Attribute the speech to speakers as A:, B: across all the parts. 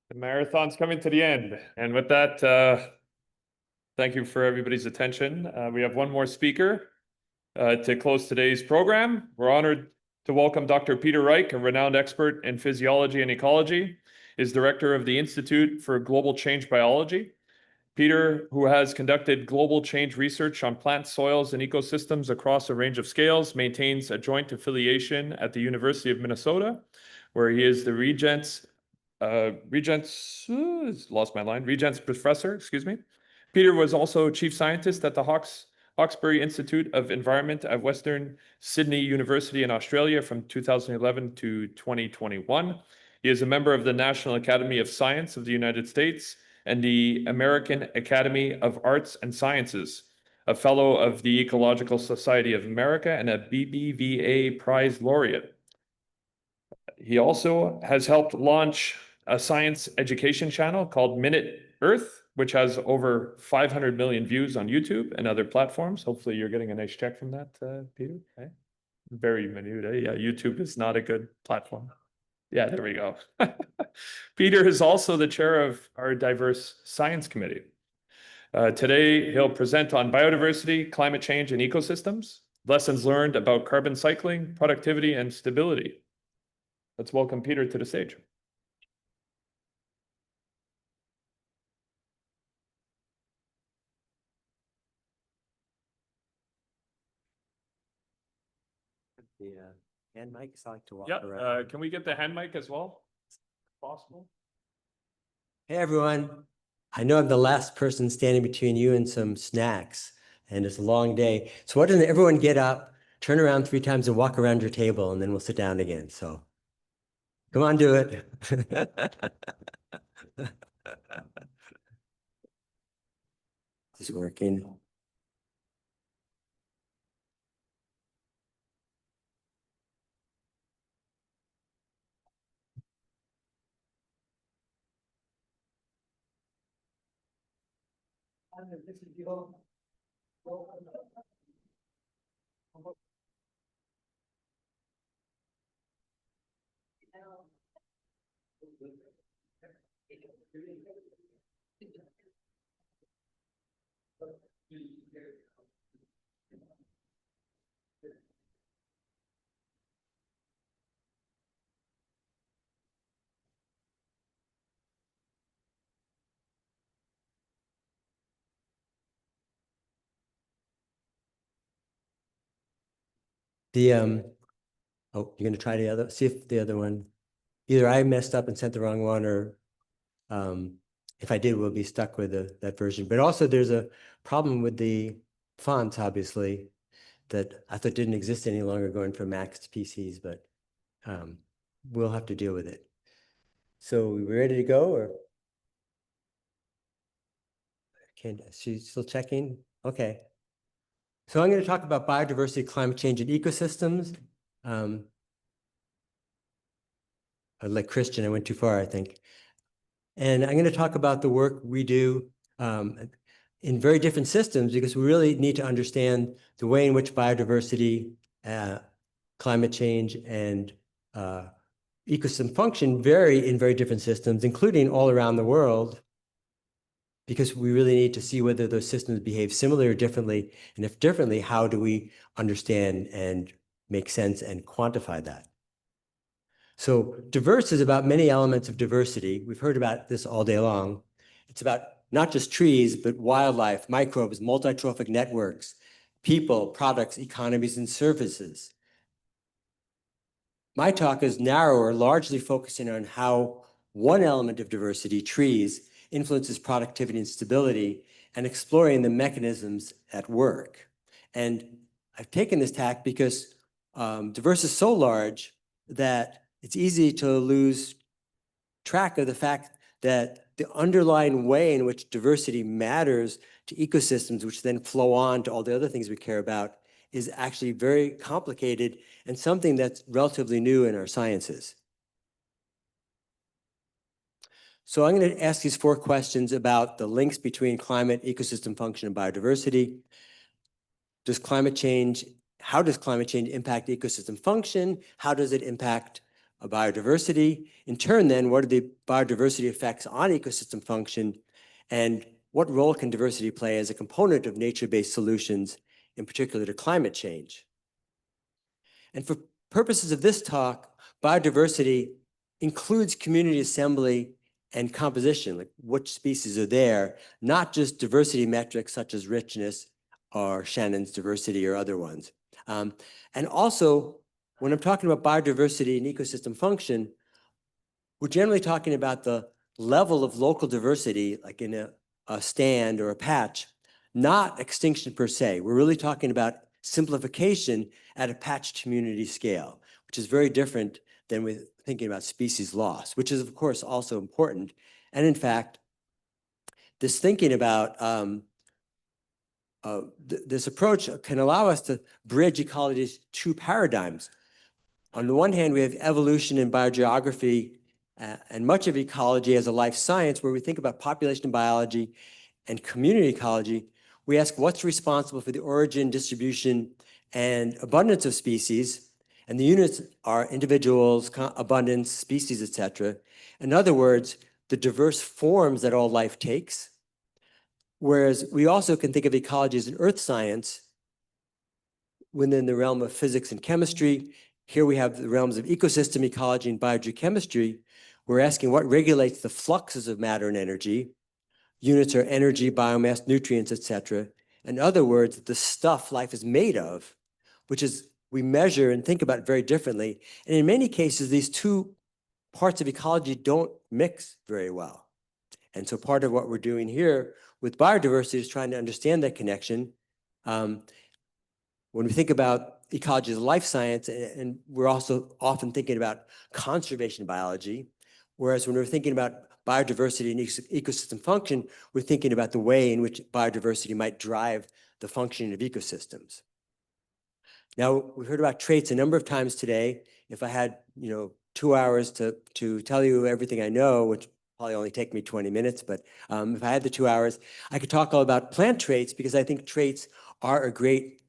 A: The marathon's coming to the end. And with that, thank you for everybody's attention. We have one more speaker to close today's program. We're honored to welcome Dr. Peter Reich, a renowned expert in physiology and ecology, is director of the Institute for Global Change Biology. Peter, who has conducted global change research on plants, soils, and ecosystems across a range of scales, maintains a joint affiliation at the University of Minnesota, where he is the Regents professor, excuse me. Peter was also chief scientist at the Hawkesbury Institute of Environment at Western Sydney University in Australia from 2011 to 2021. He is a member of the National Academy of Science of the United States and the American Academy of Arts and Sciences, a fellow of the Ecological Society of America, and a BBVA Prize laureate. He also has helped launch a science education channel called Minute Earth, which has over 500 million views on YouTube and other platforms. Hopefully you're getting a nice check from that, Peter. Okay. Very minute, eh? Yeah, YouTube is not a good platform. Yeah, there we go. Peter is also the chair of our diverse science committee. Today, he'll present on biodiversity, climate change, and ecosystems, lessons learned about carbon cycling, productivity, and stability. Let's welcome Peter to the stage.
B: The hand mics, I like to walk
A: Yeah,
B: around.
A: can we get the hand mic as well? If possible.
B: Hey, everyone. I know I'm the last person standing between you and some snacks, and it's a long day. So why doesn't everyone get up, turn around 3 times and walk around your table, and then we'll sit down again. So come on, do it. Is it working? Oh, you're gonna try the other, see if the other one, either I messed up and sent the wrong one, or if I did, we'll be stuck with that version. But also there's a problem with the fonts, obviously, that I thought didn't exist any longer going from Macs to PCs, but we'll have to deal with it. So we ready to go, or? She's still checking? Okay. So I'm going to talk about biodiversity, climate change, and ecosystems. Like Christian, I went too far, I think. And I'm going to talk about the work we do in very different systems, because we really need to understand the way in which biodiversity, climate change, and ecosystem function vary in very different systems, including all around the world, because we really need to see whether those systems behave similarly or differently, and if differently, how do we understand and make sense and quantify that? So diverse is about many elements of diversity. We've heard about this all day long. It's about not just trees, but wildlife, microbes, multi-trophic networks, people, products, economies, and services. My talk is narrower, largely focusing on how one element of diversity, trees, influences productivity and stability, and exploring the mechanisms at work. And I've taken this tack because diverse is so large that it's easy to lose track of the fact that the underlying way in which diversity matters to ecosystems, which then flow on to all the other things we care about, is actually very complicated and something that's relatively new in our sciences. So I'm going to ask these 4 questions about the links between climate, ecosystem function, and biodiversity. How does climate change impact ecosystem function? How does it impact biodiversity? In turn, then, what are the biodiversity effects on ecosystem function? And what role can diversity play as a component of nature-based solutions, in particular to climate change? And for purposes of this talk, biodiversity includes community assembly and composition, like which species are there, not just diversity metrics such as richness or Shannon's diversity or other ones. And also, when I'm talking about biodiversity and ecosystem function, we're generally talking about the level of local diversity, like in a stand or a patch, not extinction per se. We're really talking about simplification at a patch community scale, which is very different than with thinking about species loss, which is, of course, also important. And in fact, this thinking about this approach can allow us to bridge ecology's two paradigms. On the one hand, we have evolution and biogeography and much of ecology as a life science, where we think about population biology and community ecology. We ask what's responsible for the origin, distribution, and abundance of species. And the units are individuals, abundance, species, etc. In other words, the diverse forms that all life takes. Whereas we also can think of ecology as an earth science within the realm of physics and chemistry. Here we have the realms of ecosystem ecology and biogeochemistry. We're asking what regulates the fluxes of matter and energy. Units are energy, biomass, nutrients, etc. In other words, the stuff life is made of, which is we measure and think about very differently. And in many cases, these two parts of ecology don't mix very well. And so part of what we're doing here with biodiversity is trying to understand that connection. When we think about ecology as a life science, and we're also often thinking about conservation biology, whereas when we're thinking about biodiversity and ecosystem function, we're thinking about the way in which biodiversity might drive the functioning of ecosystems. Now, we've heard about traits a number of times today. If I had, 2 hours to tell you everything I know, which probably only take me 20 minutes, but if I had the 2 hours, I could talk all about plant traits, because I think traits are a great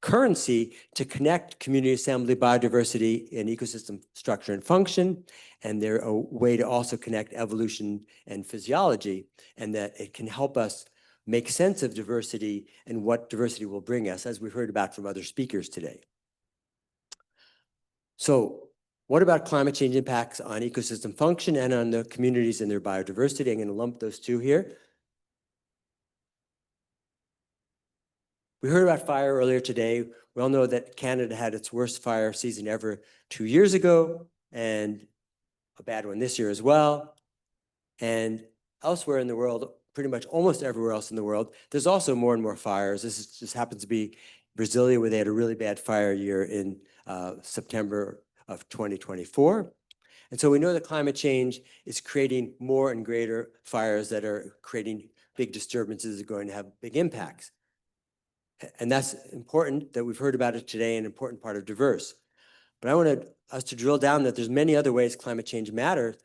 B: currency to connect community assembly, biodiversity, and ecosystem structure and function. And they're a way to also connect evolution and physiology, and that it can help us make sense of diversity and what diversity will bring us, as we've heard about from other speakers today. So what about climate change impacts on ecosystem function and on the communities and their biodiversity? I'm going to lump those two here. We heard about fire earlier today. We all know that Canada had its worst fire season ever 2 years ago, and a bad one this year as well. And elsewhere in the world, pretty much almost everywhere else in the world, there's also more and more fires. This just happens to be Brasilia, where they had a really bad fire year in September of 2024. And so we know that climate change is creating more and greater fires that are creating big disturbances that are going to have big impacts. And that's important that we've heard about it today, an important part of diverse. But I wanted us to drill down that there's many other ways climate change matters.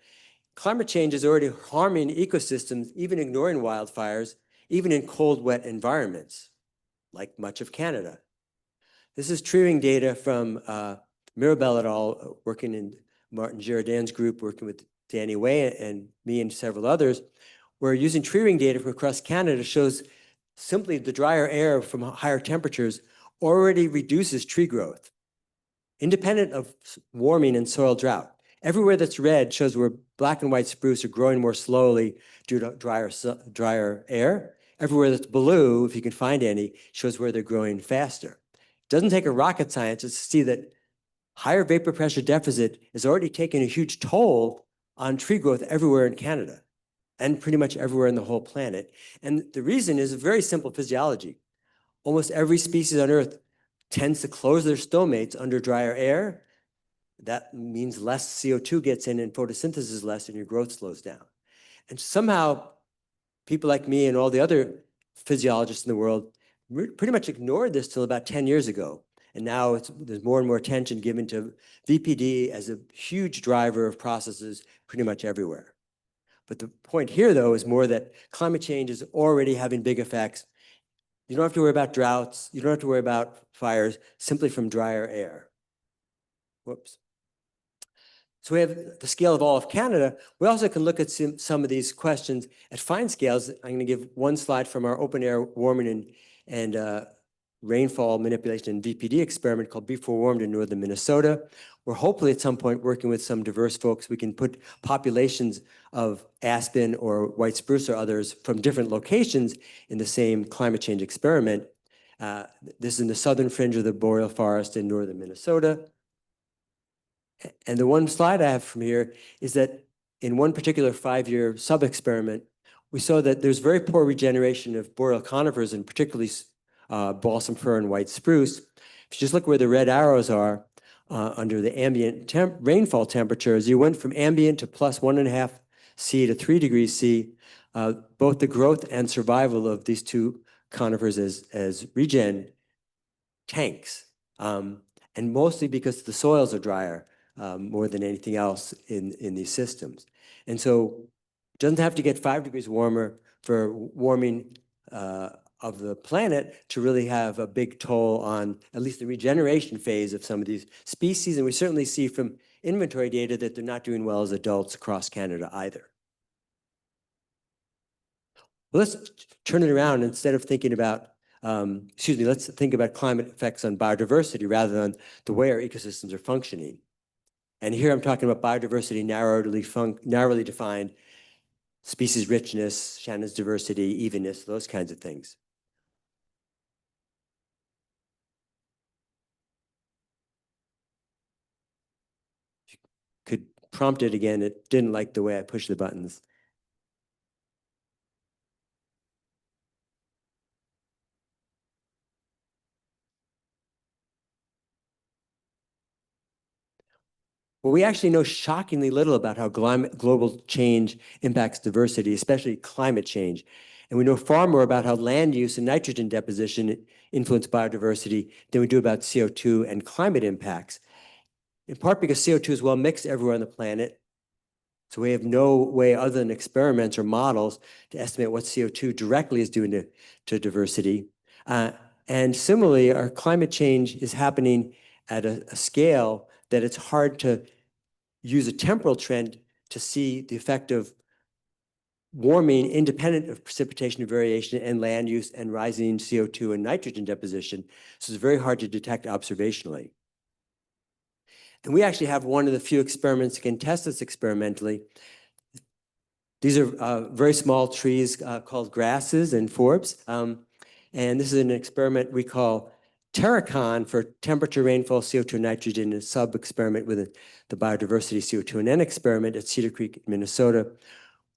B: Climate change is already harming ecosystems, even ignoring wildfires, even in cold, wet environments, like much of Canada. This is tree ring data from Mirabel et al., working in Martin Girardin's group, working with Danny Way and me and several others. We're using tree ring data from across Canada shows simply the drier air from higher temperatures already reduces tree growth, independent of warming and soil drought. Everywhere that's red shows where black and white spruce are growing more slowly due to drier air. Everywhere that's blue, if you can find any, shows where they're growing faster. It doesn't take a rocket scientist to see that higher vapor pressure deficit is already taking a huge toll on tree growth everywhere in Canada and pretty much everywhere in the whole planet. And the reason is a very simple physiology. Almost every species on Earth tends to close their stomates under drier air. That means less CO2 gets in and photosynthesis is less and your growth slows down. And somehow people like me and all the other physiologists in the world pretty much ignored this till about 10 years ago. And now there's more and more attention given to VPD as a huge driver of processes pretty much everywhere. But the point here, though, is more that climate change is already having big effects. You don't have to worry about droughts. You don't have to worry about fires simply from drier air. Whoops. So we have the scale of all of Canada. We also can look at some of these questions at fine scales. I'm going to give one slide from our open air warming and rainfall manipulation and VPD experiment called Before Warmed in northern Minnesota. We're hopefully at some point working with some diverse folks. We can put populations of aspen or white spruce or others from different locations in the same climate change experiment. This is in the southern fringe of the boreal forest in northern Minnesota. And the one slide I have from here is that in one particular 5-year sub-experiment, we saw that there's very poor regeneration of boreal conifers, and particularly balsam fir and white spruce. If you just look where the red arrows are under the ambient rainfall temperatures, you went from ambient to plus 1.5 C to 3 degrees C. Both the growth and survival of these two conifers as regen tanks, and mostly because the soils are drier. More than anything else in these systems. And so it doesn't have to get 5 degrees warmer for warming of the planet to really have a big toll on at least the regeneration phase of some of these species. And we certainly see from inventory data that they're not doing well as adults across Canada either. Well, let's turn it around. Instead of thinking about, let's think about climate effects on biodiversity rather than the way our ecosystems are functioning. And here I'm talking about biodiversity narrowly defined, species richness, Shannon's diversity, evenness, those kinds of things. If you could prompt it again, it didn't like the way I pushed the buttons. Well, we actually know shockingly little about how global change impacts diversity, especially climate change. And we know far more about how land use and nitrogen deposition influence biodiversity than we do about CO2 and climate impacts. In part because CO2 is well mixed everywhere on the planet. So we have no way other than experiments or models to estimate what CO2 directly is doing to diversity. And similarly, our climate change is happening at a scale that it's hard to use a temporal trend to see the effect of warming independent of precipitation and variation and land use and rising CO2 and nitrogen deposition. So it's very hard to detect observationally. And we actually have one of the few experiments that can test this experimentally. These are very small trees called grasses and forbs. And this is an experiment we call Terracon for temperature, rainfall, CO2, and nitrogen, a sub-experiment with the biodiversity CO2 and N experiment at Cedar Creek, Minnesota,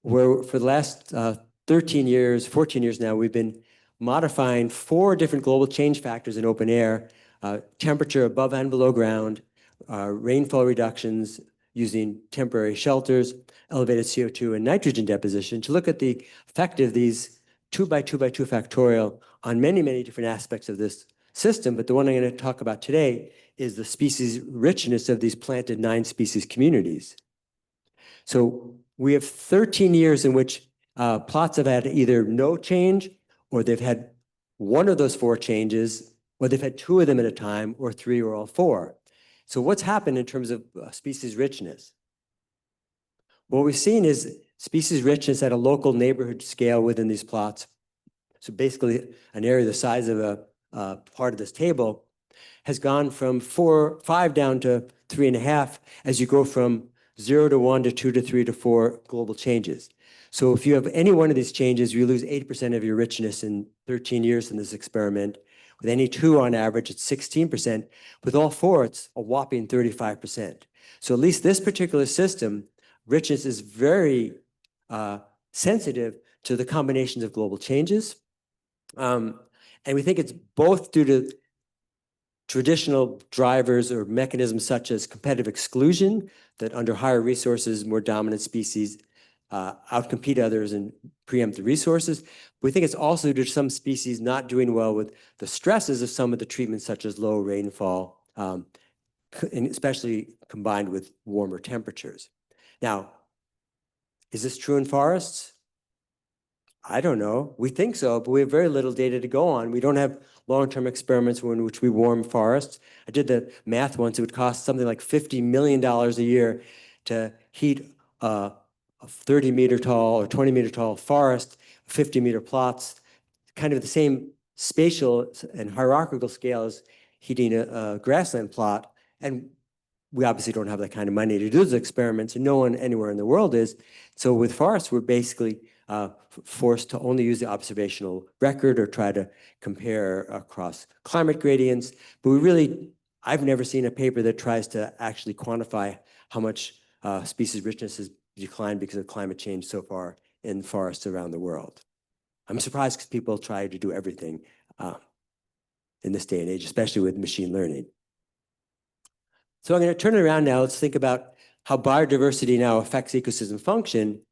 B: where for the last 14 years now, we've been modifying 4 different global change factors in open air, temperature above and below ground, rainfall reductions using temporary shelters, elevated CO2 and nitrogen deposition to look at the effect of these 2 by 2 by 2 factorial on many, many different aspects of this system. But the one I'm going to talk about today is the species richness of these planted 9 species communities. So we have 13 years in which plots have had either no change, or they've had one of those 4 changes, or they've had 2 of them at a time, or 3, or all 4. So what's happened in terms of species richness? What we've seen is species richness at a local neighborhood scale within these plots. So basically an area the size of a part of this table has gone from 5 down to 3.5 as you go from 0 to 1 to 2 to 3 to 4 global changes. So if you have any one of these changes, you lose 80% of your richness in 13 years in this experiment. With any 2 on average, it's 16%. With all 4, it's a whopping 35%. So at least this particular system, richness is very sensitive to the combinations of global changes. And we think it's both due to traditional drivers or mechanisms such as competitive exclusion, that under higher resources, more dominant species outcompete others and preempt the resources. We think it's also due to some species not doing well with the stresses of some of the treatments, such as low rainfall, and especially combined with warmer temperatures. Now, is this true in forests? I don't know. We think so, but we have very little data to go on. We don't have long-term experiments in which we warm forests. I did the math once. It would cost something like $50 million a year to heat a 30-meter tall or 20-meter tall forest, 50-meter plots, kind of the same spatial and hierarchical scale as heating a grassland plot. And we obviously don't have that kind of money to do those experiments, and no one anywhere in the world is. So with forests, we're basically forced to only use the observational record or try to compare across climate gradients. But I've never seen a paper that tries to actually quantify how much species richness has declined because of climate change so far in forests around the world. I'm surprised because people try to do everything in this day and age, especially with machine learning. So I'm going to turn it around now. Let's think about how biodiversity now affects ecosystem function,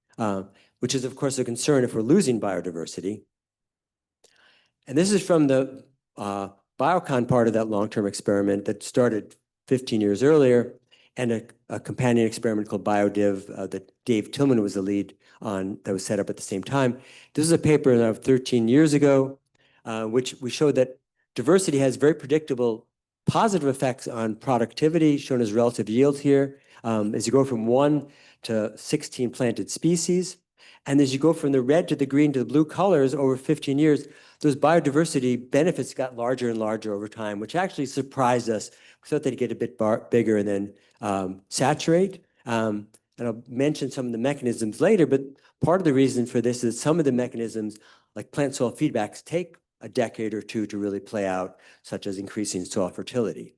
B: which is, of course, a concern if we're losing biodiversity. And this is from the biocon part of that long-term experiment that started 15 years earlier, and a companion experiment called BioDiv that Dave Tillman was the lead on, that was set up at the same time. This is a paper of 13 years ago, which we showed that diversity has very predictable positive effects on productivity, shown as relative yield here, as you go from 1 to 16 planted species. And as you go from the red to the green to the blue colors over 15 years, those biodiversity benefits got larger and larger over time, which actually surprised us. We thought they'd get a bit bigger and then saturate. And I'll mention some of the mechanisms later, but part of the reason for this is some of the mechanisms, like plant soil feedbacks, take a decade or two to really play out, such as increasing soil fertility.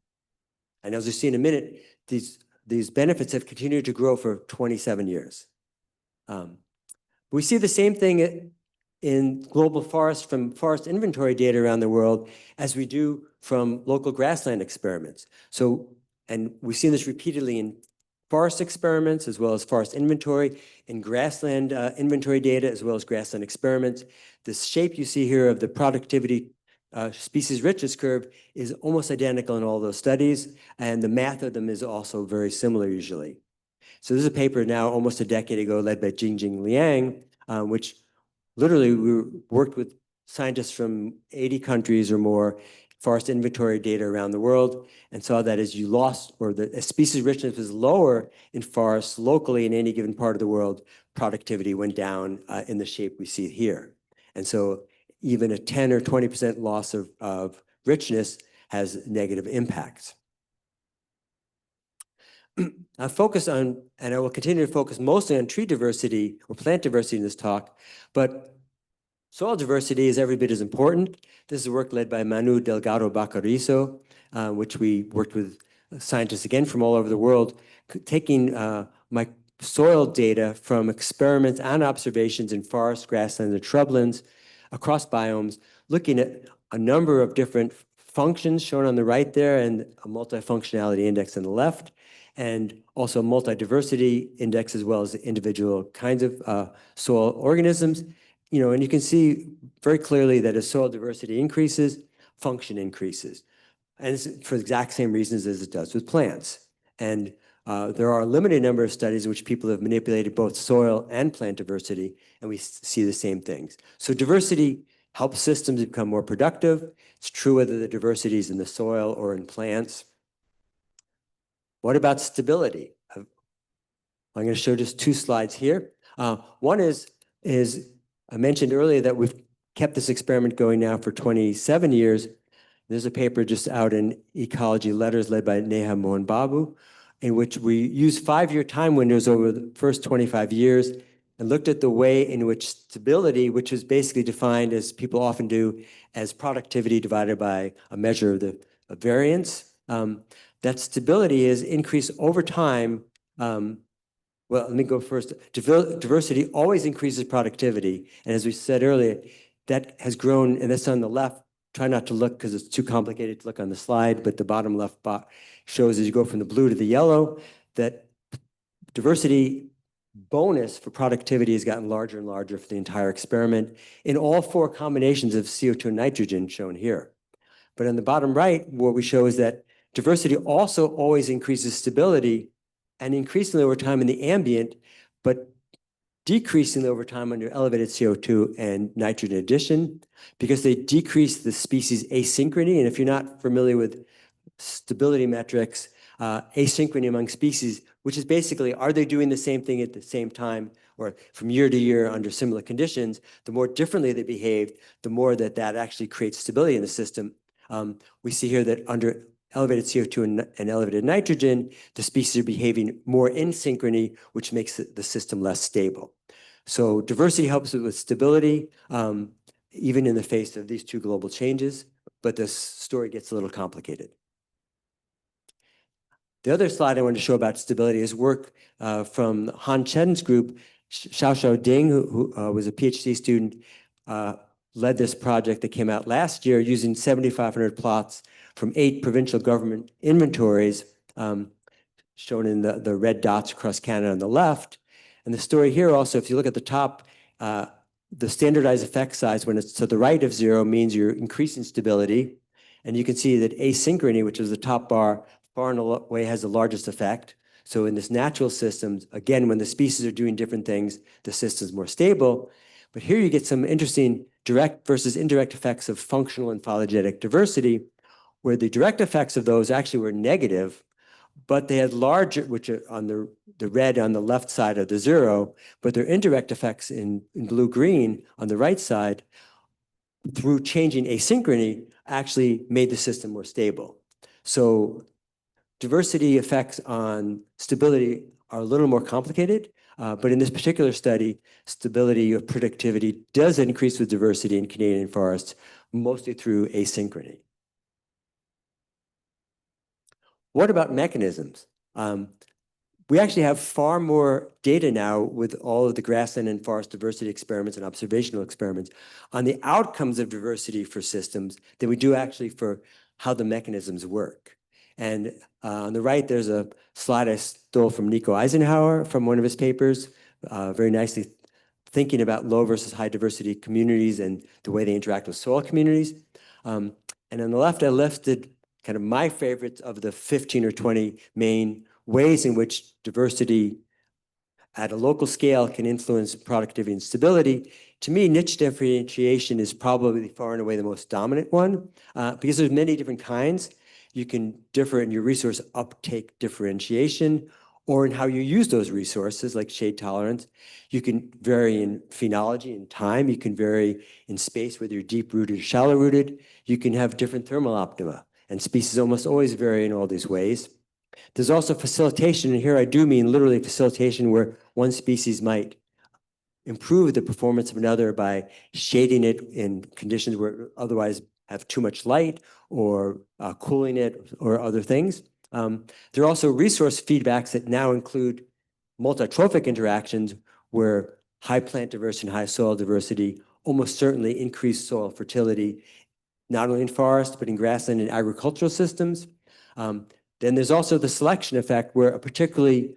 B: And as you'll see in a minute, these benefits have continued to grow for 27 years. We see the same thing in global forests from forest inventory data around the world as we do from local grassland experiments. And we've seen this repeatedly in forest experiments as well as forest inventory, in grassland inventory data as well as grassland experiments. This shape you see here of the productivity species richness curve is almost identical in all those studies, and the math of them is also very similar usually. So this is a paper now almost a decade ago led by Jingjing Liang, which literally we worked with scientists from 80 countries or more, forest inventory data around the world, and saw that as you lost, or the species richness was lower in forests locally in any given part of the world, productivity went down in the shape we see here. And so even a 10 or 20% loss of richness has negative impacts. I focus on, and I will continue to focus mostly on tree diversity or plant diversity in this talk, but soil diversity is every bit as important. This is work led by Manu Delgado Bacarizo, which we worked with scientists again from all over the world, taking my soil data from experiments and observations in forests, grasslands, and shrublands across biomes, looking at a number of different functions shown on the right there and a multifunctionality index on the left, and also a multi-diversity index as well as the individual kinds of soil organisms. And you can see very clearly that as soil diversity increases, function increases. And it's for the exact same reasons as it does with plants. And there are a limited number of studies in which people have manipulated both soil and plant diversity, and we see the same things. So diversity helps systems become more productive. It's true whether the diversity is in the soil or in plants. What about stability? I'm going to show just 2 slides here. One is I mentioned earlier that we've kept this experiment going now for 27 years. There's a paper just out in Ecology Letters led by Neha Mohan Babu, in which we used 5-year time windows over the first 25 years and looked at the way in which stability, which is basically defined, as people often do, as productivity divided by a measure of the variance, that stability is increased over time. Well, let me go first. Diversity always increases productivity. And as we said earlier, that has grown, and that's on the left. Try not to look because it's too complicated to look on the slide, but the bottom left box shows as you go from the blue to the yellow, that diversity bonus for productivity has gotten larger and larger for the entire experiment in all 4 combinations of CO2 and nitrogen shown here. But on the bottom right, what we show is that diversity also always increases stability, and increasingly over time in the ambient, but decreasingly over time under elevated CO2 and nitrogen addition, because they decrease the species asynchrony. And if you're not familiar with stability metrics, asynchrony among species which is basically, are they doing the same thing at the same time or from year to year under similar conditions? The more differently they behave, the more that actually creates stability in the system. We see here that under elevated CO2 and elevated nitrogen, the species are behaving more in synchrony, which makes the system less stable. So diversity helps with stability, even in the face of these two global changes, but the story gets a little complicated. The other slide I wanted to show about stability is work from Han Chen's group. Xiaoxiao Ding, who was a PhD student, led this project that came out last year using 7,500 plots from 8 provincial government inventories, shown in the red dots across Canada on the left. And the story here also, if you look at the top, the standardized effect size when it's to the right of 0 means you're increasing stability. And you can see that asynchrony, which is the top bar, far and away has the largest effect. So in this natural systems, again, when the species are doing different things, the system's more stable. But here you get some interesting direct versus indirect effects of functional and phylogenetic diversity, where the direct effects of those actually were negative, but they had larger, which are on the red on the left side of the 0, but their indirect effects in blue-green on the right side, through changing asynchrony, actually made the system more stable. So diversity effects on stability are a little more complicated, but in this particular study, stability of productivity does increase with diversity in Canadian forests, mostly through asynchrony. What about mechanisms? We actually have far more data now with all of the grassland and forest diversity experiments and observational experiments on the outcomes of diversity for systems than we do actually for how the mechanisms work. And on the right, there's a slide I stole from Nico Eisenhower from one of his papers, very nicely thinking about low versus high diversity communities and the way they interact with soil communities. And on the left, I listed kind of my favorites of the 15 or 20 main ways in which diversity at a local scale can influence productivity and stability. To me, niche differentiation is probably far and away the most dominant one, because there's many different kinds. You can differ in your resource uptake differentiation or in how you use those resources, like shade tolerance. You can vary in phenology and time. You can vary in space, whether you're deep-rooted or shallow-rooted. You can have different thermal optima, and species almost always vary in all these ways. There's also facilitation, and here I do mean literally facilitation, where one species might improve the performance of another by shading it in conditions where it otherwise have too much light, or cooling it, or other things. There are also resource feedbacks that now include multi-trophic interactions, where high plant diversity and high soil diversity almost certainly increase soil fertility, not only in forest, but in grassland and agricultural systems. Then there's also the selection effect, where a particularly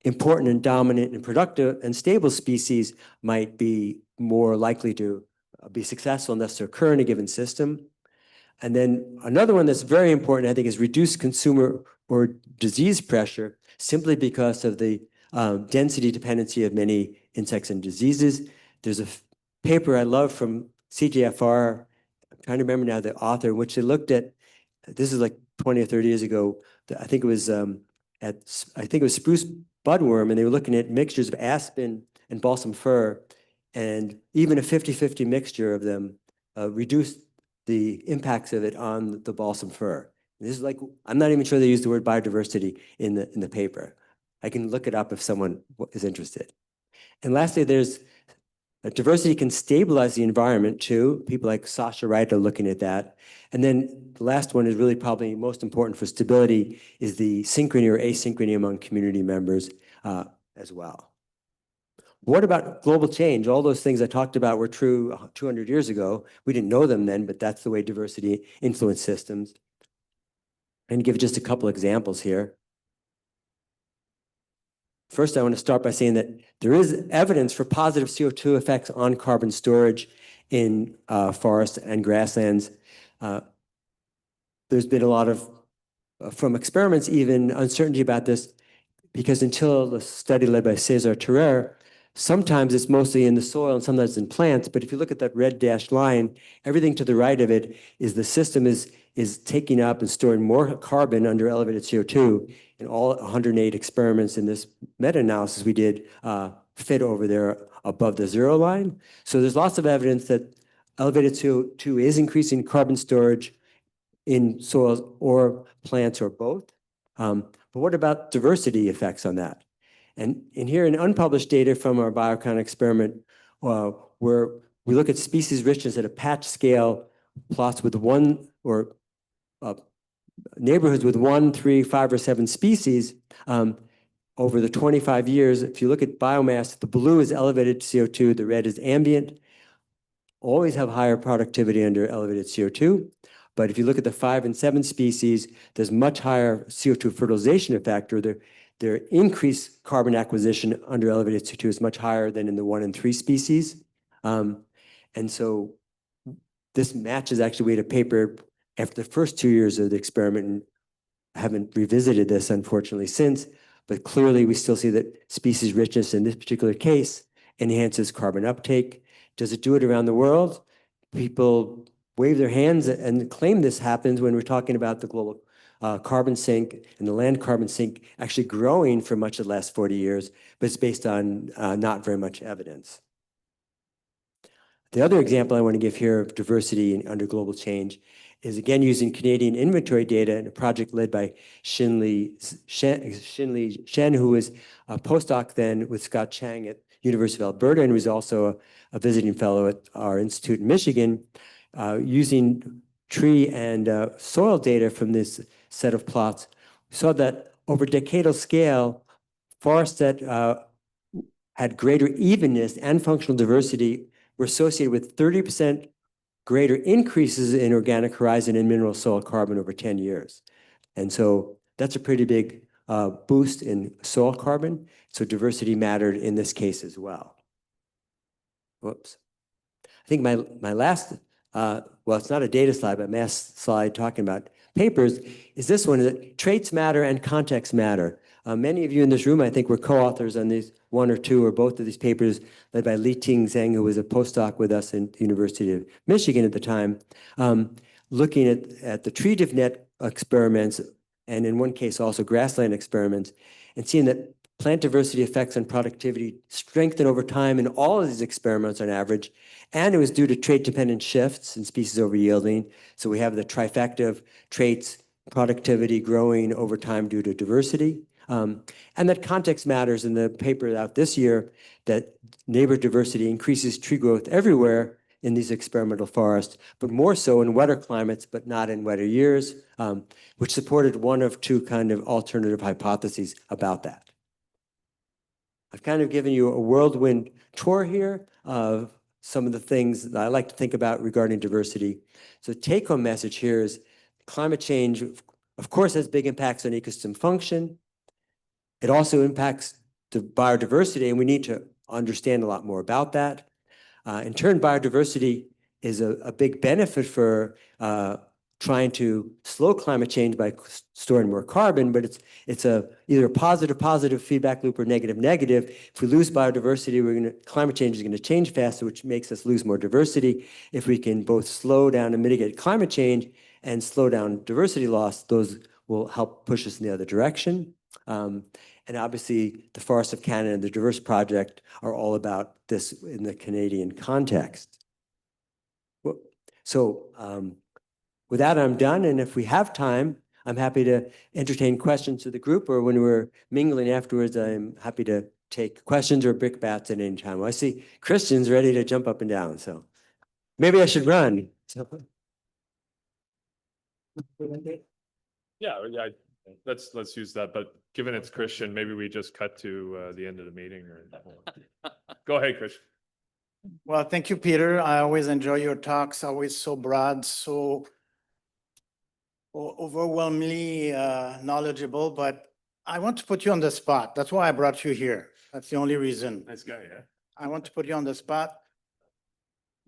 B: important and dominant and productive and stable species might be more likely to be successful and thus to occur in a given system. And then another one that's very important, I think, is reduced consumer or disease pressure, simply because of the density dependency of many insects and diseases. There's a paper I love from CJFR, I'm trying to remember now the author, in which they looked at, this is like 20 or 30 years ago, I think it was spruce budworm, and they were looking at mixtures of aspen and balsam fir, and even a 50-50 mixture of them reduced the impacts of it on the balsam fir. And this is like, I'm not even sure they used the word biodiversity in the paper. I can look it up if someone is interested. And lastly, there's diversity can stabilize the environment too. People like Sasha Wright are looking at that. And then the last one is really probably most important for stability, is the synchrony or asynchrony among community members as well. What about global change? All those things I talked about were true 200 years ago. We didn't know them then, but that's the way diversity influenced systems. And give just a couple examples here. First, I want to start by saying that there is evidence for positive CO2 effects on carbon storage in forests and grasslands. There's been a lot of, from experiments even, uncertainty about this, because until the study led by César Terrer, Sometimes it's mostly in the soil and sometimes in plants, but if you look at that red dashed line, everything to the right of it is the system is taking up and storing more carbon under elevated CO2. And all 108 experiments in this meta-analysis we did fit over there above the zero line. So there's lots of evidence that elevated CO2 is increasing carbon storage in soils or plants or both. But what about diversity effects on that? And here in unpublished data from our biocon experiment, where we look at species richness at a patch scale, plots with one or neighborhoods with 1, 3, 5, or 7 species, over the 25 years, if you look at biomass, the blue is elevated CO2, the red is ambient, always have higher productivity under elevated CO2. But if you look at the 5 and 7 species, there's much higher CO2 fertilization factor. Their increased carbon acquisition under elevated CO2 is much higher than in the 1 and 3 species. And so this matches actually, we had a paper after the first 2 years of the experiment, and haven't revisited this unfortunately since, but clearly we still see that species richness in this particular case enhances carbon uptake. Does it do it around the world? People wave their hands and claim this happens when we're talking about the global carbon sink and the land carbon sink actually growing for much of the last 40 years, but it's based on not very much evidence. The other example I want to give here of diversity under global change is again using Canadian inventory data in a project led by Shinli Shen, who was a postdoc then with Scott Chang at University of Alberta and was also a visiting fellow at our institute in Michigan, using tree and soil data from this set of plots. We saw that over decadal scale, forests that had greater evenness and functional diversity were associated with 30% greater increases in organic horizon and mineral soil carbon over 10 years. And so that's a pretty big boost in soil carbon. So diversity mattered in this case as well. Whoops. I think my last, well, it's not a data slide, but last slide talking about papers is this one, that traits matter and context matter. Many of you in this room, I think, were co-authors on these 1 or 2 or both of these papers led by Li-Ting Zheng, who was a postdoc with us in the University of Michigan at the time, looking at the tree diff net experiments, and in one case also grassland experiments, and seeing that plant diversity effects on productivity strengthen over time in all of these experiments on average, and it was due to trait-dependent shifts in species over yielding. So we have the trifecta of traits, productivity growing over time due to diversity. And that context matters in the paper out this year, that neighbor diversity increases tree growth everywhere in these experimental forests, but more so in wetter climates, but not in wetter years, which supported one of 2 kind of alternative hypotheses about that. I've kind of given you a whirlwind tour here of some of the things that I like to think about regarding diversity. So the take-home message here is climate change, of course, has big impacts on ecosystem function. It also impacts the biodiversity, and we need to understand a lot more about that. In turn, biodiversity is a big benefit for trying to slow climate change by storing more carbon, but it's either a positive feedback loop or negative. If we lose biodiversity, climate change is going to change faster, which makes us lose more diversity. If we can both slow down and mitigate climate change and slow down diversity loss, those will help push us in the other direction. And obviously, the Forests of Canada and the Diverse Project are all about this in the Canadian context. So with that, I'm done. And if we have time, I'm happy to entertain questions to the group, or when we're mingling afterwards, I'm happy to take questions or brickbats at any time. Well, I see Christian's ready to jump up and down, so maybe I should run.
A: Yeah, let's use that. But given it's Christian, maybe we just cut to the end of the meeting. Or go ahead, Christian.
C: Well, thank you, Peter. I always enjoy your talks, always so broad, so overwhelmingly knowledgeable, but I want to put you on the spot. That's why I brought you here. That's the only reason.
A: Nice guy, yeah.
C: I want to put you on the spot.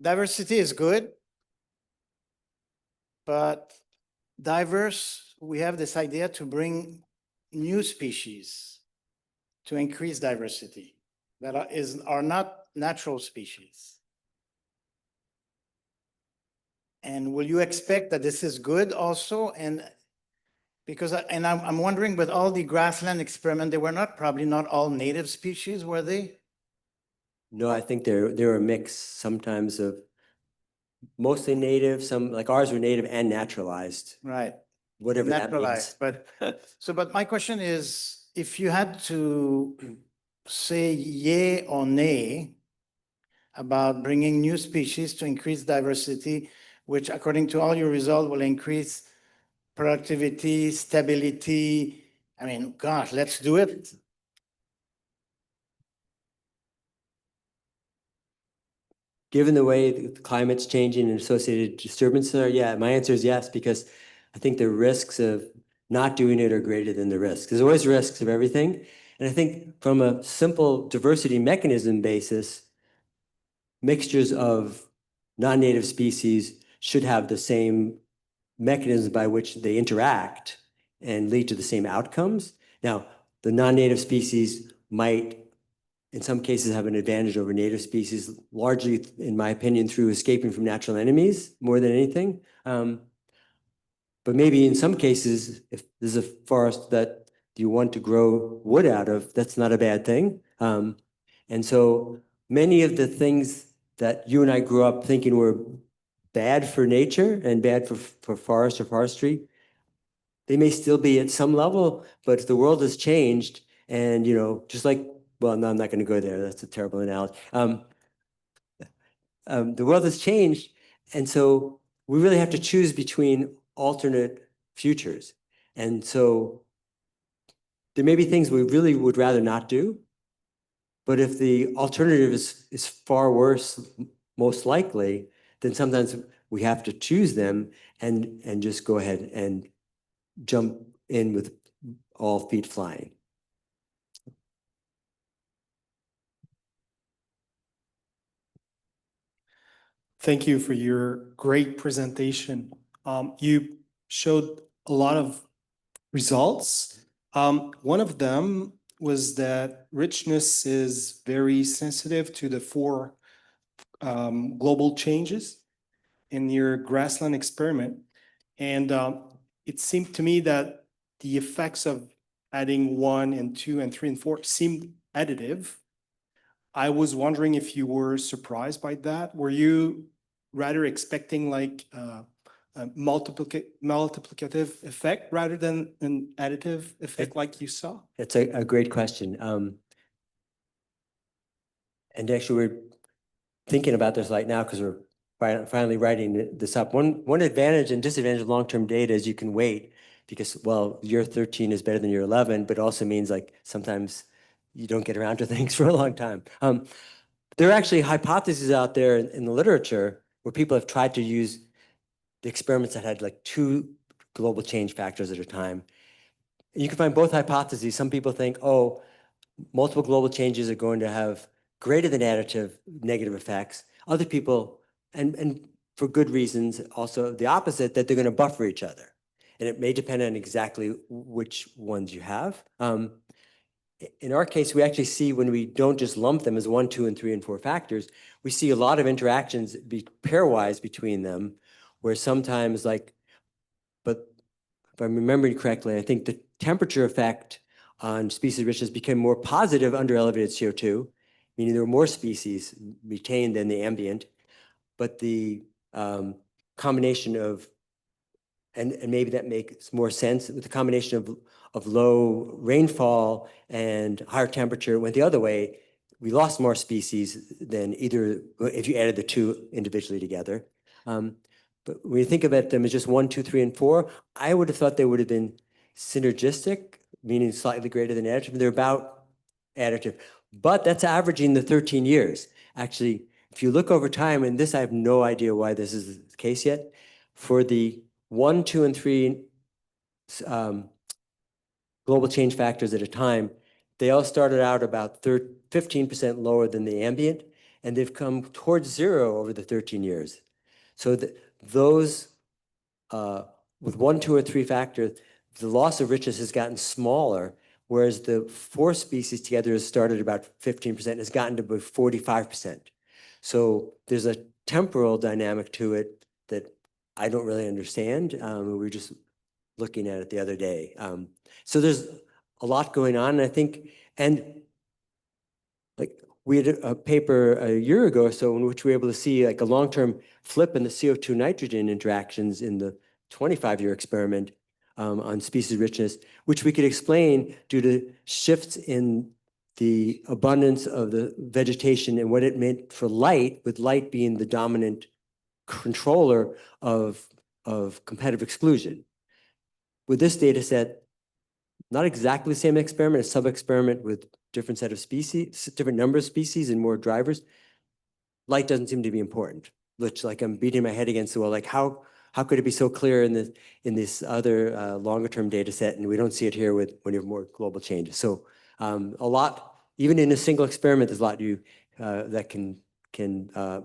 C: Diversity is good, but we have this idea to bring new species to increase diversity. that are not natural species. And will you expect that this is good also? And because, I'm wondering with all the grassland experiment, they were probably not all native species, were they?
B: No, I think they're a mix sometimes of mostly native, some like ours were native and naturalized,
C: Right.
B: whatever that
C: Naturalized,
B: means.
C: but my question is, if you had to say yay or nay about bringing new species to increase diversity, which according to all your results will increase productivity, stability. I mean, gosh, let's do it.
B: Given the way the climate's changing and associated disturbances are, yeah, my answer is yes, because I think the risks of not doing it are greater than the risks. There's always risks of everything. And I think from a simple diversity mechanism basis, mixtures of non-native species should have the same mechanisms by which they interact and lead to the same outcomes. Now, the non-native species might, in some cases, have an advantage over native species, largely, in my opinion, through escaping from natural enemies more than anything. But maybe in some cases, if there's a forest that you want to grow wood out of, that's not a bad thing. And so many of the things that you and I grew up thinking were bad for nature and bad for forest or forestry, they may still be at some level, but the world has changed. And, you know, just like, well, no, I'm not going to go there. That's a terrible analogy. The world has changed. And so we really have to choose between alternate futures. And so there may be things we really would rather not do. But if the alternative is far worse, most likely, then sometimes we have to choose them and just go ahead and jump in with all feet flying.
D: Thank you for your great presentation. You showed a lot of results. One of them was that richness is very sensitive to the four global changes in your grassland experiment. And it seemed to me that the effects of adding 1 and 2 and 3 and 4 seemed additive. I was wondering if you were surprised by that. Were you rather expecting like a multiplicative effect rather than an additive effect like you saw?
B: It's a great question. And actually, we're thinking about this right now because we're finally writing this up. One advantage and disadvantage of long-term data is you can wait because, well, year 13 is better than year 11, but also means like sometimes you don't get around to things for a long time. There are actually hypotheses out there in the literature where people have tried to use the experiments that had like 2 global change factors at a time. And you can find both hypotheses. Some people think, oh, multiple global changes are going to have greater than additive negative effects. Other people, and for good reasons, also the opposite, that they're going to buffer each other. And it may depend on exactly which ones you have. In our case, we actually see when we don't just lump them as 1, 2, and 3, and 4 factors, we see a lot of interactions pairwise between them, where sometimes but if I'm remembering correctly, I think the temperature effect on species richness became more positive under elevated CO2, meaning there were more species retained than the ambient, but the combination of, and maybe that makes more sense, with the combination of low rainfall and higher temperature went the other way. We lost more species than either, if you added the 2 individually together. But when you think about them as just 1, 2, 3, and 4, I would have thought they would have been synergistic, meaning slightly greater than additive. They're about additive, but that's averaging the 13 years. Actually, if you look over time, and this I have no idea why this is the case yet, for the 1, 2, and 3 global change factors at a time, they all started out about 15% lower than the ambient, and they've come towards 0 over the 13 years. So those with 1, 2, or 3 factors, the loss of richness has gotten smaller, whereas the 4 species together has started about 15%, has gotten to about 45%. So there's a temporal dynamic to it that I don't really understand. We were just looking at it the other day. So there's a lot going on, I think, and like we had a paper a year ago or so in which we were able to see like a long-term flip in the CO2 nitrogen interactions in the 25-year experiment on species richness, which we could explain due to shifts in the abundance of the vegetation and what it meant for light, with light being the dominant controller of competitive exclusion. With this data set, not exactly the same experiment, a sub-experiment with different set of species, different number of species and more drivers, light doesn't seem to be important, which like I'm beating my head against the wall, like how could it be so clear in this other longer term data set, and we don't see it here with when you have more global changes. So a lot, even in a single experiment, there's a lot you that can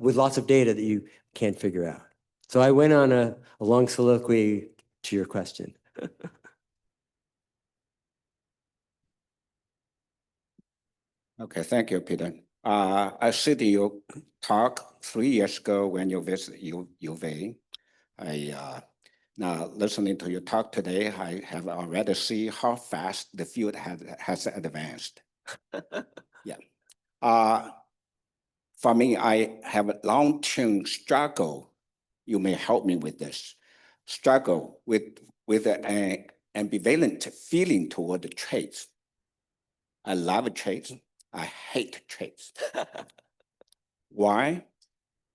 B: with lots of data that you can't figure out. So I went on a long soliloquy to your question.
E: Okay, thank you, Peter. I see you talk 3 years ago when you visited UV. Now listening to your talk today, I have already seen how fast the field has advanced. Yeah. For me, I have a long-term struggle. You may help me with this. Struggle with an ambivalent feeling toward the traits. I love traits. I hate traits. Why?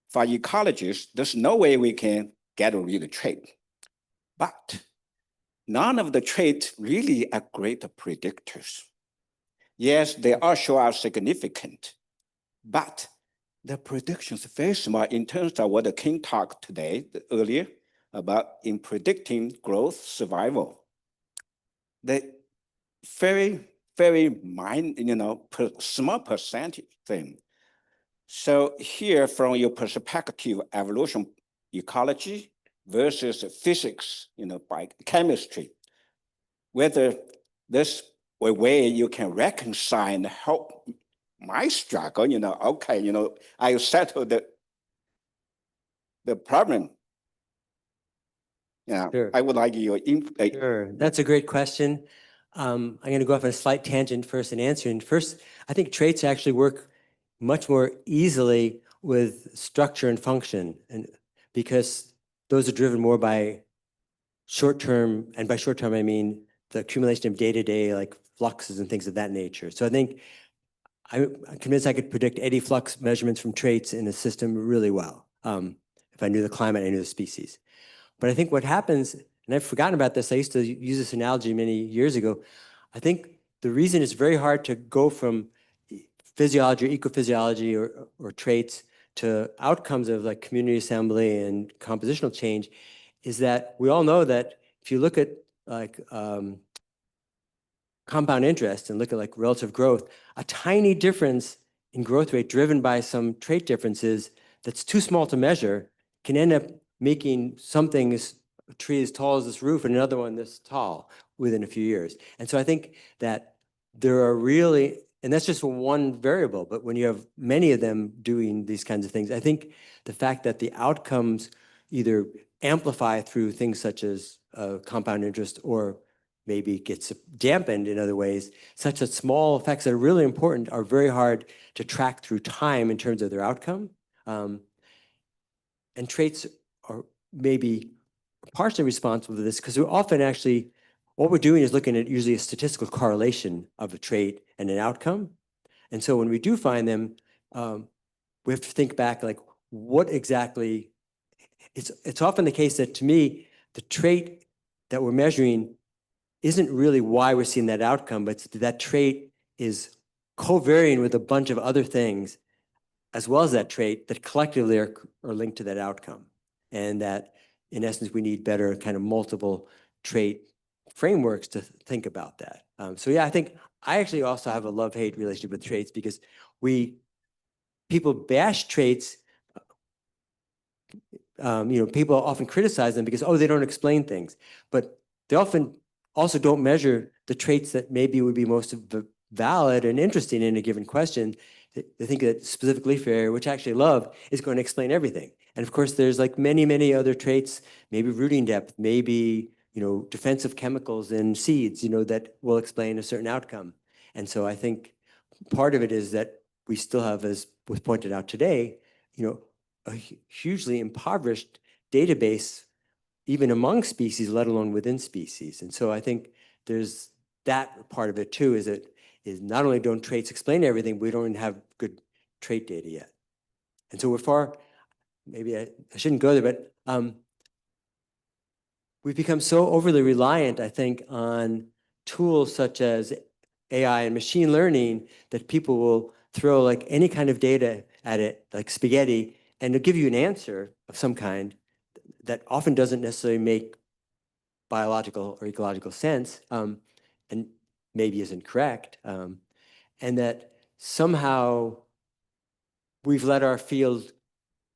E: For ecologists, there's no way we can get rid of trait. But none of the traits really are great predictors. Yes, they all show are significant, but the predictions are very small in terms of what the King talked today earlier about in predicting growth, survival. The very small percentage thing. So here, from your perspective, evolution, ecology versus physics, by chemistry, whether this way you can reconcile and help my struggle, okay, I settled the problem. Yeah,
B: Sure.
E: I would like your input.
B: Sure, that's a great question. I'm going to go off on a slight tangent first in answering. First, I think traits actually work much more easily with structure and function, and because those are driven more by short term, and by short term I mean the accumulation of day-to-day like fluxes and things of that nature. So I think I'm convinced I could predict eddy flux measurements from traits in a system really well, if I knew the climate, I knew the species. But I think what happens, and I've forgotten about this, I used to use this analogy many years ago. I think the reason it's very hard to go from physiology or ecophysiology or traits to outcomes of like community assembly and compositional change is that we all know that if you look at like compound interest and look at like relative growth, a tiny difference in growth rate driven by some trait differences that's too small to measure can end up making something, a tree as tall as this roof and another one this tall within a few years. And so I think that there are really, and that's just one variable, but when you have many of them doing these kinds of things, I think the fact that the outcomes either amplify through things such as compound interest or maybe gets dampened in other ways, such that small effects that are really important are very hard to track through time in terms of their outcome. And traits are maybe partially responsible for this because we're often actually, what we're doing is looking at usually a statistical correlation of a trait and an outcome. And so when we do find them, we have to think back like what exactly, it's often the case that to me, the trait that we're measuring isn't really why we're seeing that outcome, but that trait is covariant with a bunch of other things as well as that trait that collectively are linked to that outcome. And that in essence, we need better kind of multiple trait frameworks to think about that. So yeah, I think I actually also have a love-hate relationship with traits because people bash traits, people often criticize them because, oh, they don't explain things, but they often also don't measure the traits that maybe would be most valid and interesting in a given question. They think that specific leaf area, which I actually love, is going to explain everything. And of course, there's like many, many other traits, maybe rooting depth, maybe, defensive chemicals in seeds, that will explain a certain outcome. And so I think part of it is that we still have, as was pointed out today, a hugely impoverished database, even among species, let alone within species. And so I think there's that part of it too, is not only don't traits explain everything, we don't even have good trait data yet. And so we're far, maybe I shouldn't go there, but we've become so overly reliant, I think, on tools such as AI and machine learning that people will throw like any kind of data at it, like spaghetti, and it'll give you an answer of some kind that often doesn't necessarily make biological or ecological sense, and maybe isn't correct, and that somehow we've let our field,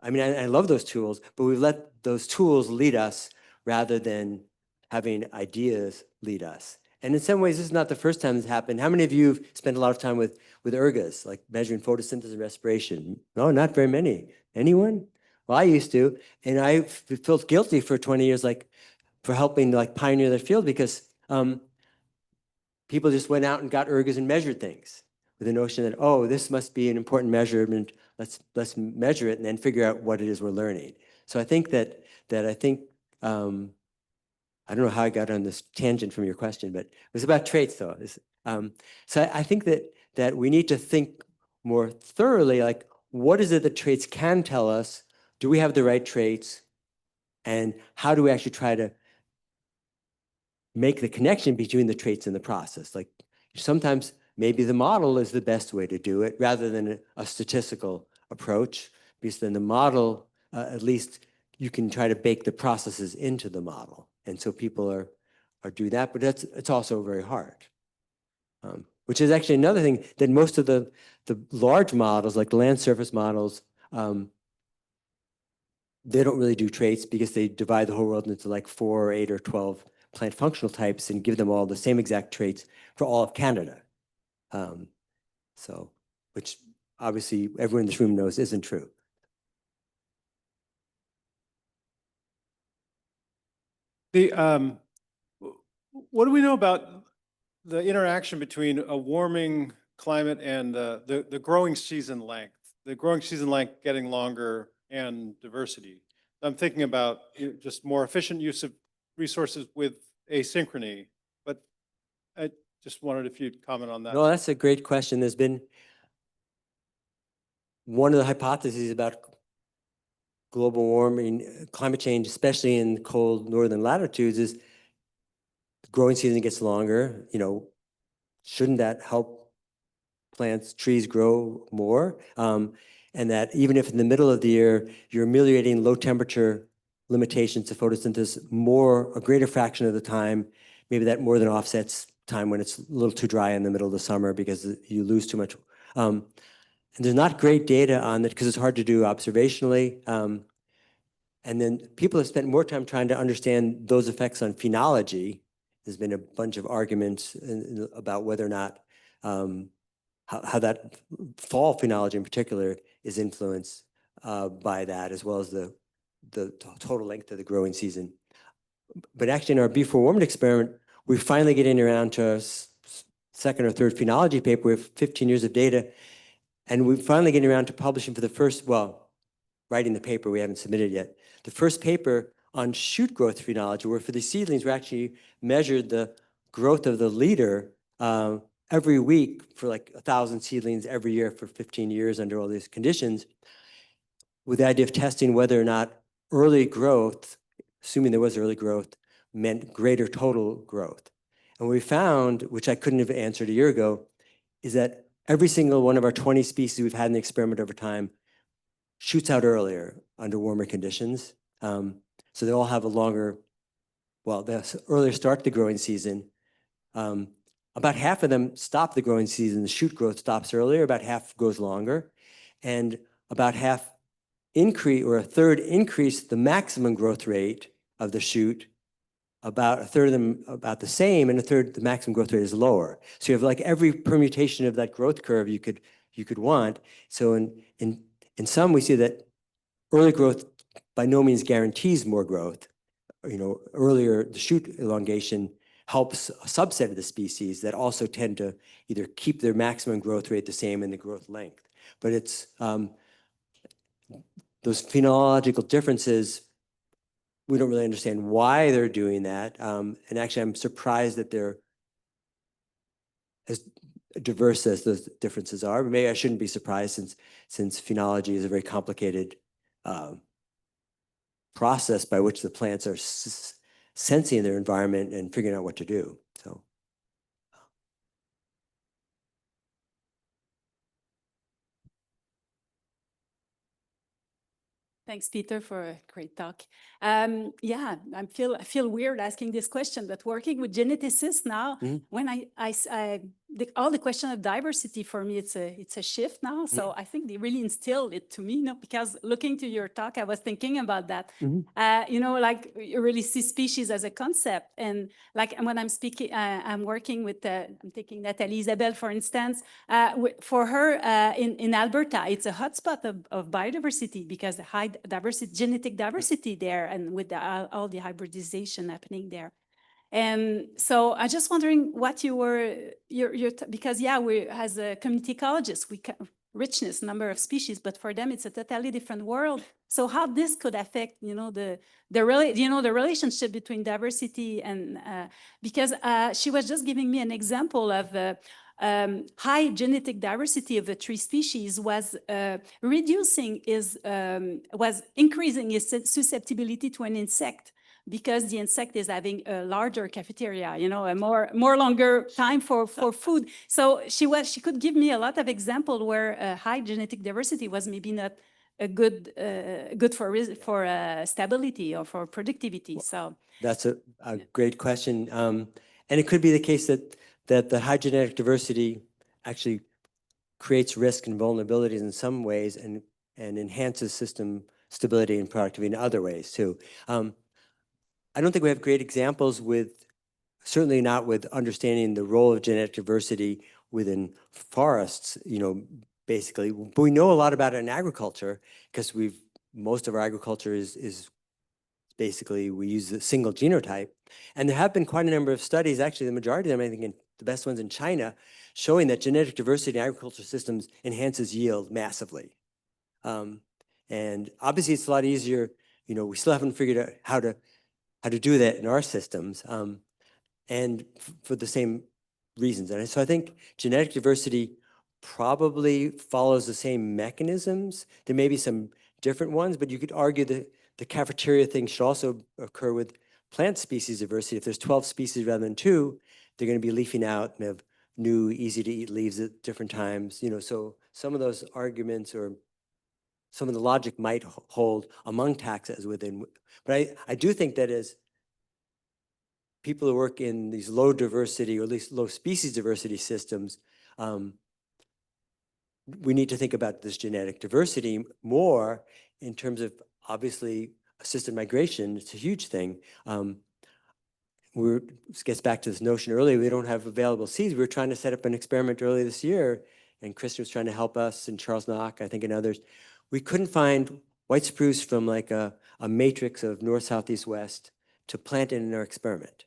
B: I mean, I love those tools, but we've let those tools lead us rather than having ideas lead us. And in some ways, this is not the first time this happened. How many of you have spent a lot of time with ergas, like measuring photosynthesis and respiration? No, not very many. Anyone? Well, I used to, and I felt guilty for 20 years, like for helping like pioneer the field, because people just went out and got ergas and measured things with the notion that, oh, this must be an important measurement. Let's measure it and then figure out what it is we're learning. So I think that I don't know how I got on this tangent from your question, but it was about traits, though. So I think that we need to think more thoroughly, like, what is it that traits can tell us? Do we have the right traits? And how do we actually try to make the connection between the traits and the process? Like, sometimes maybe the model is the best way to do it rather than a statistical approach, because then the model, at least you can try to bake the processes into the model. And so people are doing that, but it's also very hard. Which is actually another thing that most of the large models, like the land surface models, they don't really do traits because they divide the whole world into like 4 or 8 or 12 plant functional types and give them all the same exact traits for all of Canada. So, which obviously everyone in this room knows isn't true.
F: What do we know about the interaction between a warming climate and the growing season length? The growing season length getting longer and diversity. I'm thinking about just more efficient use of resources with asynchrony, but I just wondered if you'd comment on that.
B: No, that's a great question. There's been one of the hypotheses about global warming, climate change, especially in cold northern latitudes, is the growing season gets longer. Shouldn't that help plants, trees grow more? And that even if in the middle of the year you're ameliorating low temperature limitations to photosynthesis a greater fraction of the time, maybe that more than offsets time when it's a little too dry in the middle of the summer because you lose too much. And there's not great data on that because it's hard to do observationally. And then people have spent more time trying to understand those effects on phenology. There's been a bunch of arguments about whether or not how that fall phenology in particular is influenced by that, as well as the total length of the growing season. But actually in our before warming experiment, we're finally getting around to a second or third phenology paper. We have 15 years of data, and we're finally getting around to publishing for the first, writing the paper, we haven't submitted yet. The first paper on shoot growth phenology, where for the seedlings, we actually measured the growth of the leader every week for like 1,000 seedlings every year for 15 years under all these conditions, with the idea of testing whether or not early growth, assuming there was early growth, meant greater total growth. And what we found, which I couldn't have answered a year ago, is that every single one of our 20 species we've had in the experiment over time shoots out earlier under warmer conditions. So they all have a longer, they earlier start the growing season. About half of them stop the growing season. The shoot growth stops earlier, about half goes longer. And about half increase, or a third increase the maximum growth rate of the shoot about a third of them about the same, and a third the maximum growth rate is lower. So you have like every permutation of that growth curve you could want. So in some we see that early growth by no means guarantees more growth. Earlier the shoot elongation helps a subset of the species that also tend to either keep their maximum growth rate the same and the growth length. But it's those phenological differences, we don't really understand why they're doing that. And actually, I'm surprised that they're as diverse as those differences are. But maybe I shouldn't be surprised since phenology is a very complicated process by which the plants are sensing their environment and figuring out what to do. So.
G: Thanks, Peter, for a great talk. Yeah, I feel weird asking this question, but working with geneticists now, when all the question of diversity for me, it's a shift now. So I think they really instilled it to me, because looking to your talk, I was thinking about that. Like you really see species as a concept, and like when I'm speaking, I'm working with, I'm taking Nathalie Isabelle, for instance. For her in Alberta, it's a hotspot of biodiversity because the high diversity, genetic diversity there, and with all the hybridization happening there. And so I'm just wondering what you were, because yeah, we as a community ecologists, richness, number of species, but for them it's a totally different world. So how this could affect, the relationship between diversity and because she was just giving me an example of high genetic diversity of a tree species was increasing its susceptibility to an insect, because the insect is having a larger cafeteria, a more longer time for food. So she could give me a lot of examples where high genetic diversity was maybe not a good for stability or for productivity. So
B: That's a great question, and it could be the case that the high genetic diversity actually creates risk and vulnerabilities in some ways, and enhances system stability and productivity in other ways too. I don't think we have great examples certainly not with understanding the role of genetic diversity within forests, basically. But we know a lot about it in agriculture, because most of our agriculture is basically, we use a single genotype. And there have been quite a number of studies, actually the majority of them, I think the best ones in China, showing that genetic diversity in agricultural systems enhances yield massively. And obviously it's a lot easier, we still haven't figured out how to do that in our systems, and for the same reasons. And so I think genetic diversity probably follows the same mechanisms. There may be some different ones, but you could argue that the cafeteria thing should also occur with plant species diversity. If there's 12 species rather than 2, they're going to be leafing out and have new, easy-to-eat leaves at different times. So some of those arguments or some of the logic might hold among taxa within. But I do think that as people who work in these low diversity, or at least low species diversity systems, we need to think about this genetic diversity more in terms of, obviously, assisted migration. It's a huge thing. This gets back to this notion earlier, we don't have available seeds. We were trying to set up an experiment earlier this year, and Kristen was trying to help us, and Charles Knock, I think, and others. We couldn't find white spruce from like a matrix of north, south, east, west to plant it in our experiment.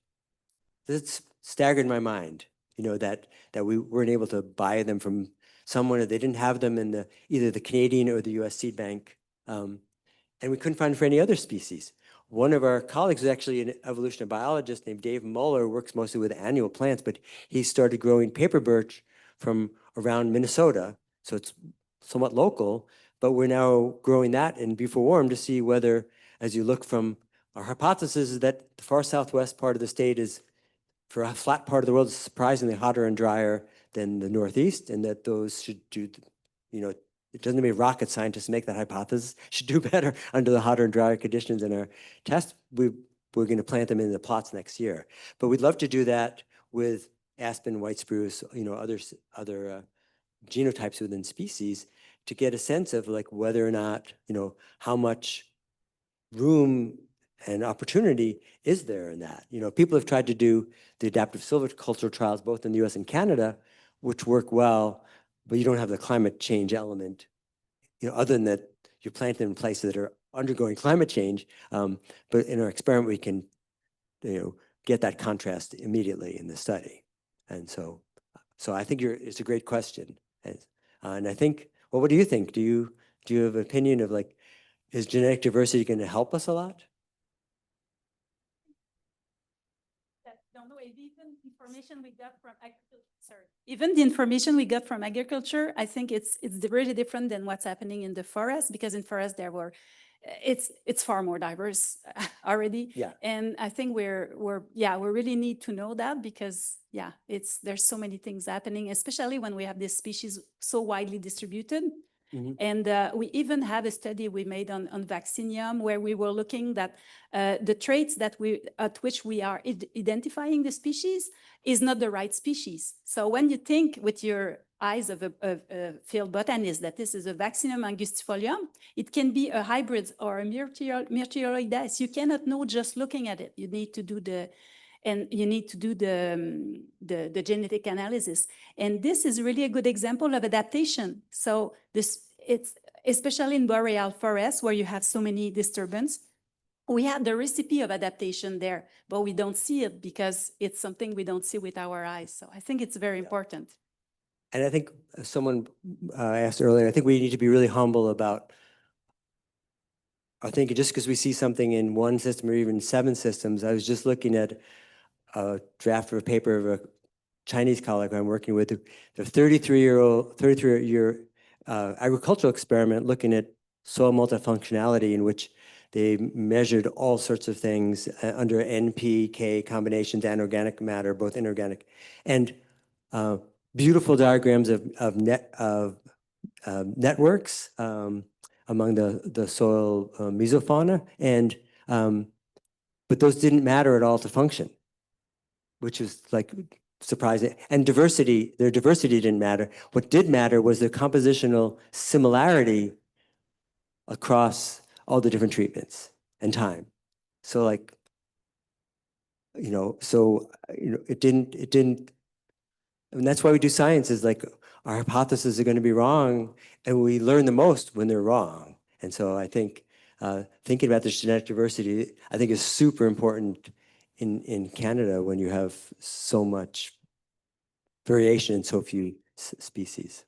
B: This staggered my mind, that we weren't able to buy them from someone, or they didn't have them in either the Canadian or the US seed bank. And we couldn't find it for any other species. One of our colleagues is actually an evolutionary biologist named Dave Muller, works mostly with annual plants, but he started growing paper birch from around Minnesota. So it's somewhat local, but we're now growing that in Beaufort Warm to see whether, as you look from, our hypothesis is that the far southwest part of the state is, for a flat part of the world, is surprisingly hotter and drier than the Northeast, and that those should do, it doesn't mean rocket scientists make that hypothesis, should do better under the hotter and drier conditions in our test. We're going to plant them in the plots next year. But we'd love to do that with aspen, white spruce, other genotypes within species, to get a sense of like whether or not, how much room And opportunity is there in that. You know, people have tried to do the adaptive silviculture trials both in the US and Canada, which work well, but you don't have the climate change element, you know, other than that you plant them in places that are undergoing climate change. But in our experiment, we can, you know, get that contrast immediately in the study. And so I think it's a great question. And I think, well, what do you think? Do you have an opinion of like, is genetic diversity going to help us a lot?
G: Don't know, even information we got from agriculture, even the information we got from agriculture, I think it's really different than what's happening in the forest, because in forest there were, it's far more diverse already.
B: Yeah.
G: And I think we really need to know that, because there's so many things happening, especially when we have this species so widely distributed.
B: Mhm.
G: And we even have a study we made on vaccinium, where we were looking that the traits at which we are identifying the species is not the right species. So when you think with your eyes of a field botanist that this is a Vaccinium angustifolium, it can be a hybrid or a Myrtillioides. You cannot know just looking at it. You need to do the genetic analysis. And this is really a good example of adaptation. So it's especially in boreal forests where you have so many disturbance. We have the recipe of adaptation there, but we don't see it because it's something we don't see with our eyes. So I think it's very important.
B: And I think someone asked earlier, I think we need to be really humble about, I think just because we see something in one system or even 7 systems. I was just looking at a draft of a paper of a Chinese colleague I'm working with, the 33-year agricultural experiment looking at soil multifunctionality, in which they measured all sorts of things under NPK combinations and organic matter, both inorganic, and beautiful diagrams of networks among the soil mesofauna, and but those didn't matter at all to function, which is like surprising. And their diversity didn't matter. What did matter was the compositional similarity across all the different treatments and time. So like, you know, it didn't, and that's why we do science, is like our hypotheses are going to be wrong, and we learn the most when they're wrong. And so I think thinking about this genetic diversity, I think is super important in Canada when you have so much variation in so few species.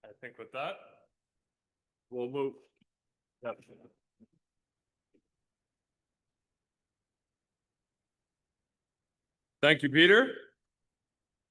A: I think with that, we'll move. Yep. Thank you, Peter.